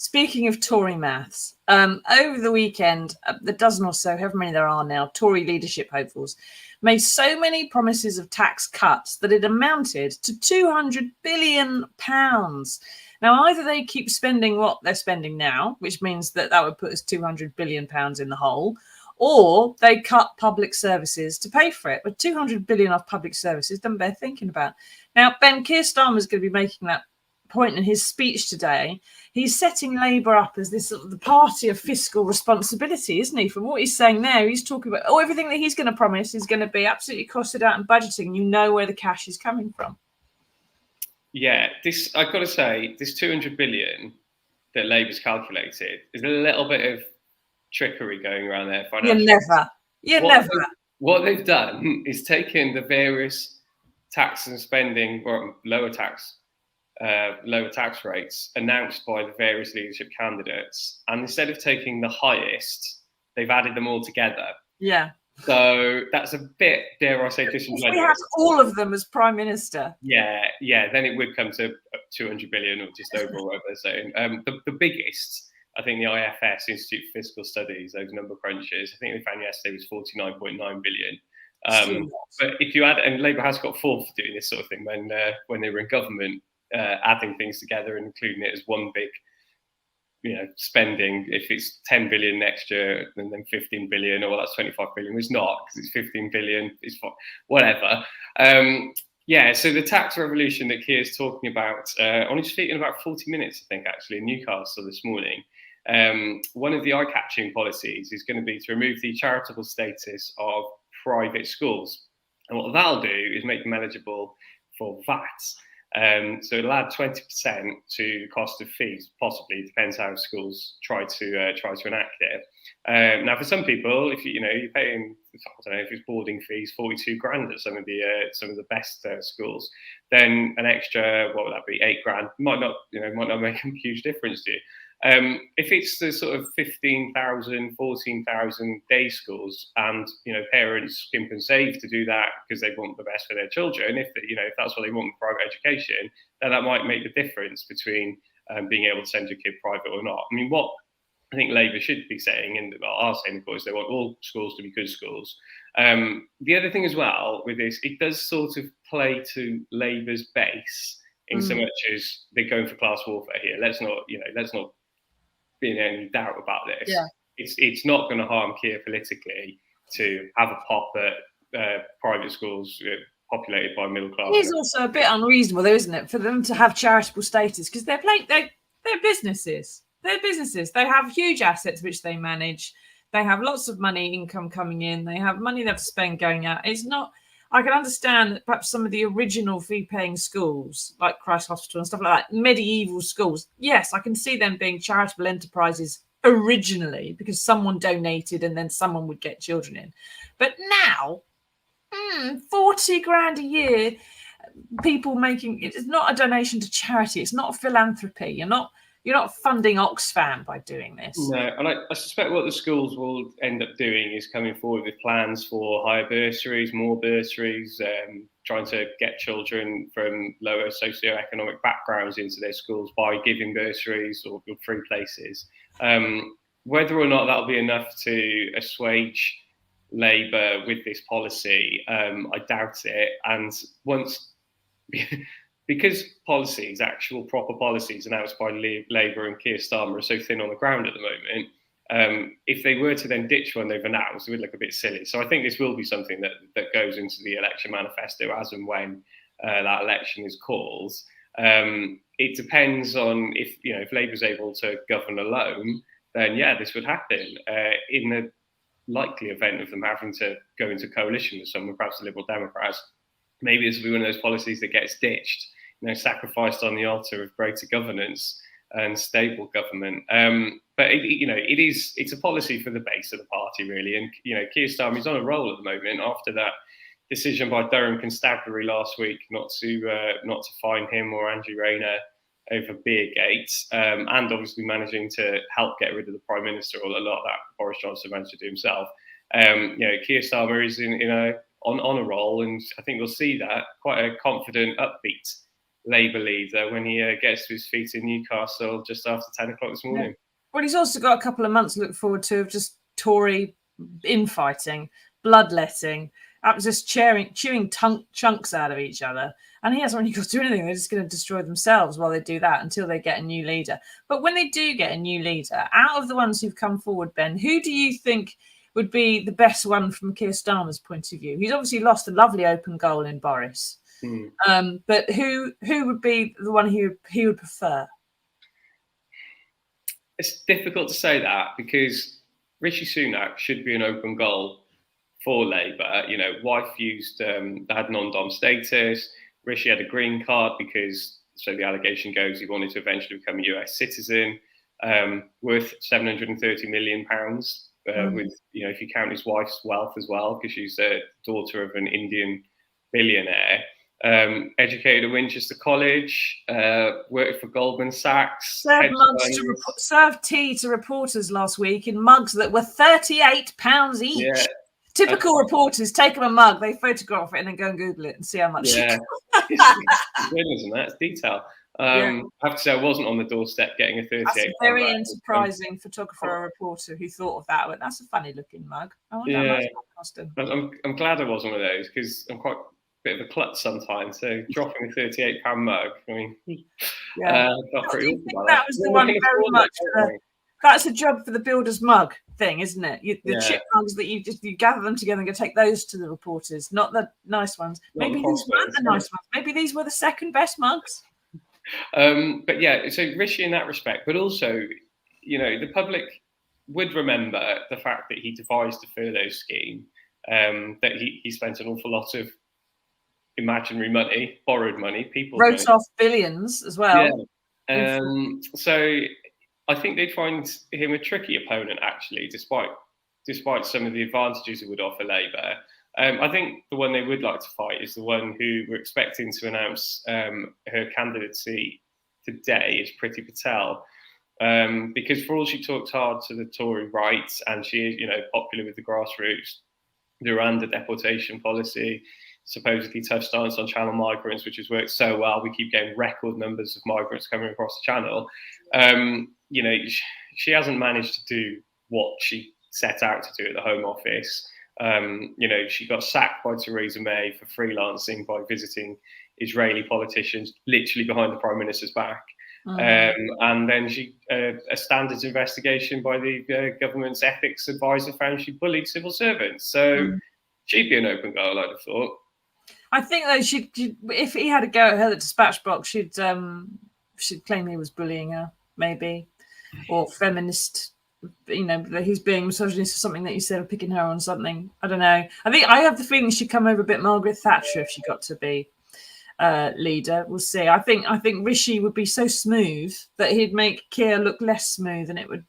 Speaking of Tory maths, over the weekend, the dozen or so, however many there are now, Tory leadership hopefuls made so many promises of tax cuts that it amounted to £200 billion. Now, either they keep spending what they're spending now, which means that would put us £200 billion in the hole, or they cut public services to pay for it. But £200 billion off public services doesn't bear thinking about. Now, Keir Starmer is going to be making that point in his speech today. He's setting Labour up as this the party of fiscal responsibility, isn't he? From what he's saying there, he's talking about everything that he's going to promise is going to be absolutely costed out in budgeting. You know where the cash is coming from. Yeah, I've got to say, this 200 billion that Labour's calculated is a little bit of trickery going around there. You never. What they've done is taken the various tax and spending or lower tax rates announced by the various leadership candidates, and instead of taking the highest, they've added them all together. Yeah. So that's a bit, dare I say, disingenuous. If we had all of them as Prime Minister. Yeah, then it would come to 200 billion or just over, whatever they're saying. The biggest, I think the IFS, Institute for Fiscal Studies, those number crunchers, I think they found yesterday was 49.9 billion. But if you add, and Labour has got form for doing this sort of thing when they were in government, adding things together and including it as one big, spending. If it's 10 billion next year and then 15 billion, or that's 25 billion, it's not, because it's 15 billion, it's whatever. So the tax revolution that Keir's talking about on his feet in about 40 minutes, I think, actually, in Newcastle this morning. One of the eye-catching policies is going to be to remove the charitable status of private schools. And what that'll do is make them eligible for VAT. So it'll add 20% to the cost of fees, possibly. It depends how schools try to enact it. Now, for some people, if you're paying, I don't know, if it's boarding fees, 42 grand at some of the best schools, then an extra, what would that be, 8 grand might not make a huge difference to you. If it's the sort of 15,000, 14,000 day schools, and parents skimp and save to do that because they want the best for their children, if that's what they want with private education, then that might make the difference between being able to send your kid private or not. I mean, what I think Labour should be saying, and are saying, of course, they want all schools to be good schools. The other thing as well with this, it does sort of play to Labour's base in so much as they're going for class warfare here. Let's not be in any doubt about this. Yeah. It's not going to harm Keir politically to have a pop at private schools populated by middle class. It is also a bit unreasonable, though, isn't it, for them to have charitable status, because they're businesses. They're businesses. They have huge assets which they manage. They have lots of income coming in. They have money they have to spend going out. It's not. I can understand that perhaps some of the original fee-paying schools, like Christ Hospital and stuff like that, medieval schools, yes, I can see them being charitable enterprises originally because someone donated and then someone would get children in. But now, 40 grand a year, people making, it's not a donation to charity. It's not philanthropy. You're not funding Oxfam by doing this. No, and I suspect what the schools will end up doing is coming forward with plans for higher bursaries, more bursaries, trying to get children from lower socioeconomic backgrounds into their schools by giving bursaries or free places. Whether or not that'll be enough to assuage Labour with this policy, I doubt it. And once... Because policies, actual proper policies announced by Labour and Keir Starmer are so thin on the ground at the moment, if they were to then ditch one they've announced, it would look a bit silly. So I think this will be something that goes into the election manifesto as and when that election is called. It depends on if Labour's able to govern alone, then yeah, this would happen. In the likely event of them having to go into coalition with someone, perhaps the Liberal Democrats, maybe this will be one of those policies that gets ditched, sacrificed on the altar of greater governance and stable government. But it's a policy for the base of the party, really. And Keir Starmer is on a roll at the moment after that decision by Durham Constabulary last week not to fine him or Andrew Rayner over Beergate, and obviously managing to help get rid of the Prime Minister, or a lot of that Boris Johnson managed to do himself. Keir Starmer is on a roll, and I think we'll see that quite a confident, upbeat Labour leader when he gets to his feet in Newcastle just after 10 o'clock this morning. Well, he's also got a couple of months to look forward to of just Tory infighting, bloodletting, just chewing chunks out of each other. And he hasn't really got to do anything. They're just going to destroy themselves while they do that until they get a new leader. But when they do get a new leader, out of the ones who've come forward, Ben, who do you think would be the best one from Keir Starmer's point of view? He's obviously lost a lovely open goal in Boris. But who would be the one he would prefer? It's difficult to say that because Rishi Sunak should be an open goal for Labour. You know, wife had non-dom status. Rishi had a green card because, so the allegation goes, he wanted to eventually become a US citizen, worth £730 million. With, you know, if you count his wife's wealth as well, because she's a daughter of an Indian billionaire. Educated at Winchester College, worked for Goldman Sachs. Served tea to reporters last week in mugs that were £38 each. Yeah. Typical reporters take them a mug, they photograph it, and then go and Google it and see how much. Yeah, isn't that? It's detail. I have to say, I wasn't on the doorstep getting a 38. That's a very enterprising photographer or reporter who thought of that. But that's a funny looking mug. I wonder how much that cost him. I'm glad I wasn't one of those because I'm quite a bit of a klutz sometimes. So dropping a £38 mug, I mean, got pretty awful. That was the one very much. That's a job for the builder's mug thing, isn't it? The chip mugs that you gather them together and go take those to the reporters, not the nice ones. Maybe these weren't the nice ones. Maybe these were the second best mugs. But yeah, so Rishi in that respect, but also, you know, the public would remember the fact that he devised a furlough scheme, that he spent an awful lot of imaginary money, borrowed money, people wrote off billions as well. Yeah. So I think they'd find him a tricky opponent, actually, despite some of the advantages it would offer Labour. I think the one they would like to fight is the one who we're expecting to announce her candidacy today, is Priti Patel. Because for all she talked hard to the Tory right, and she is, you know, popular with the grassroots, the Rwanda deportation policy, supposedly tough stance on channel migrants, which has worked so well. We keep getting record numbers of migrants coming across the channel. You know, she hasn't managed to do what she set out to do at the Home Office. You know, she got sacked by Theresa May for freelancing by visiting Israeli politicians literally behind the Prime Minister's back. And then a standards investigation by the government's ethics advisor found she bullied civil servants. So she'd be an open goal, I'd have thought. I think that if he had a go at her at dispatch box, she'd claim he was bullying her, maybe, or feminist. You know, that he's being misogynist or something that you said, or picking her on something. I don't know. I have the feeling she'd come over a bit Margaret Thatcher if she got to be leader. We'll see. I think Rishi would be so smooth that he'd make Keir look less smooth, and it would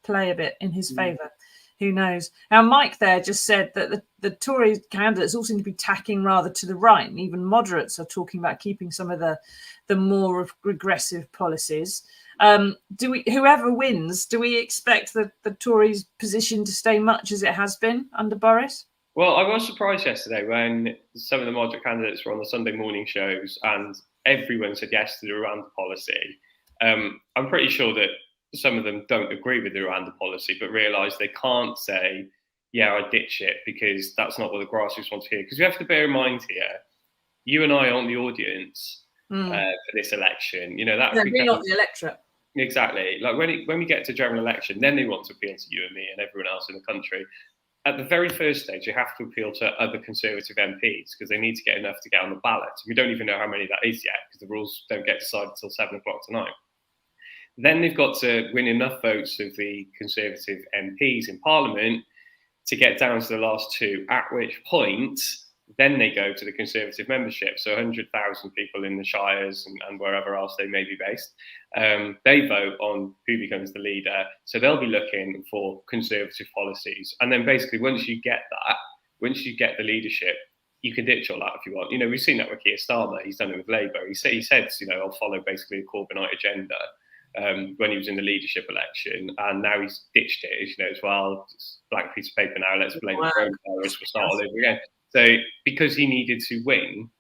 play a bit in his favour. Who knows? Now, Mike there just said that the Tory candidates all seem to be tacking rather to the right, and even moderates are talking about keeping some of the more regressive policies. Whoever wins, do we expect the Tories' position to stay much as it has been under Boris? Well, I was surprised yesterday when some of the moderate candidates were on the Sunday morning shows and everyone said yes to the Rwanda policy. I'm pretty sure that some of them don't agree with the Rwanda policy, but realise they can't say, yeah, I ditch it, because that's not what the grassroots want to hear. Because you have to bear in mind here, you and I aren't the audience for this election. You know, that we're not the electorate. Exactly. Like when we get to general election, then they want to appeal to you and me and everyone else in the country. At the very first stage, you have to appeal to other Conservative MPs because they need to get enough to get on the ballot. We don't even know how many that is yet because the rules don't get decided until 7 o'clock tonight. Then they've got to win enough votes of the Conservative MPs in Parliament to get down to the last two, at which point then they go to the Conservative membership. So 100,000 people in the shires and wherever else they may be based. They vote on who becomes the leader. So they'll be looking for Conservative policies. And then basically once you get the leadership, you can ditch all that if you want. You know, we've seen that with Keir Starmer. He's done it with Labour. He said, you know, I'll follow basically a Corbynite agenda. When he was in the leadership election, and now he's ditched it, you know, as well. It's blank piece of paper now. Let's blame the coronavirus. We'll start all over again. So, because he needed to win,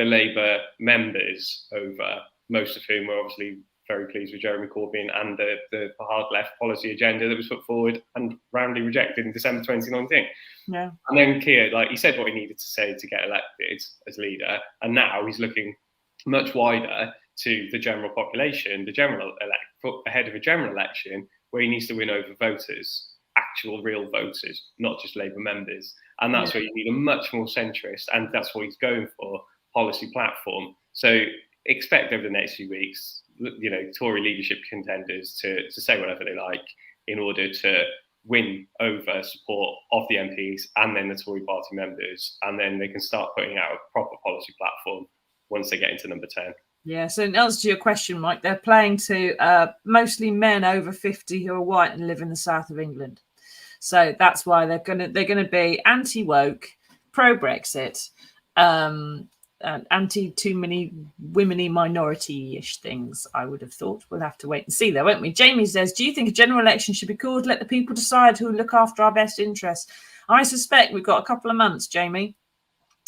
the Labour members over, most of whom were obviously very pleased with Jeremy Corbyn and the hard left policy agenda that was put forward and roundly rejected in December 2019. Yeah. And then Keir, he said what he needed to say to get elected as leader, and now he's looking much wider to the general population, ahead of a general election where he needs to win over voters, actual real voters, not just Labour members. And that's where you need a much more centrist, and that's what he's going for, policy platform. So expect over the next few weeks, Tory leadership contenders to say whatever they like in order to win over support of the MPs and then the Tory party members, and then they can start putting out a proper policy platform once they get into number 10. Yeah, so in answer to your question, Mike, they're playing to mostly men over 50 who are white and live in the south of England. So that's why they're gonna be anti-woke, pro-Brexit, and anti too many women-y minority-ish things, I would have thought. We'll have to wait and see though, won't we? Jamie says, do you think a general election should be called Let the People Decide Who Look After Our Best Interests? I suspect we've got a couple of months, Jamie,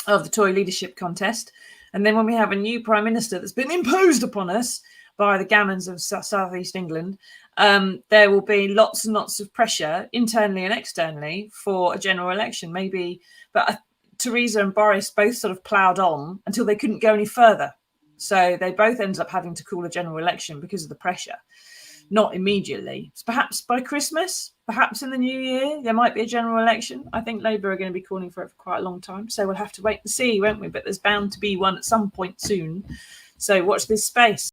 of the Tory leadership contest. And then when we have a new Prime Minister that's been imposed upon us by the gammons of South East England, there will be lots and lots of pressure internally and externally for a general election, maybe. But Theresa and Boris both sort of ploughed on until they couldn't go any further. So they both ended up having to call a general election because of the pressure. Not immediately. So perhaps by Christmas, perhaps in the new year, there might be a general election. I think Labour are going to be calling for it for quite a long time. So we'll have to wait and see, won't we? But there's bound to be one at some point soon. So watch this space.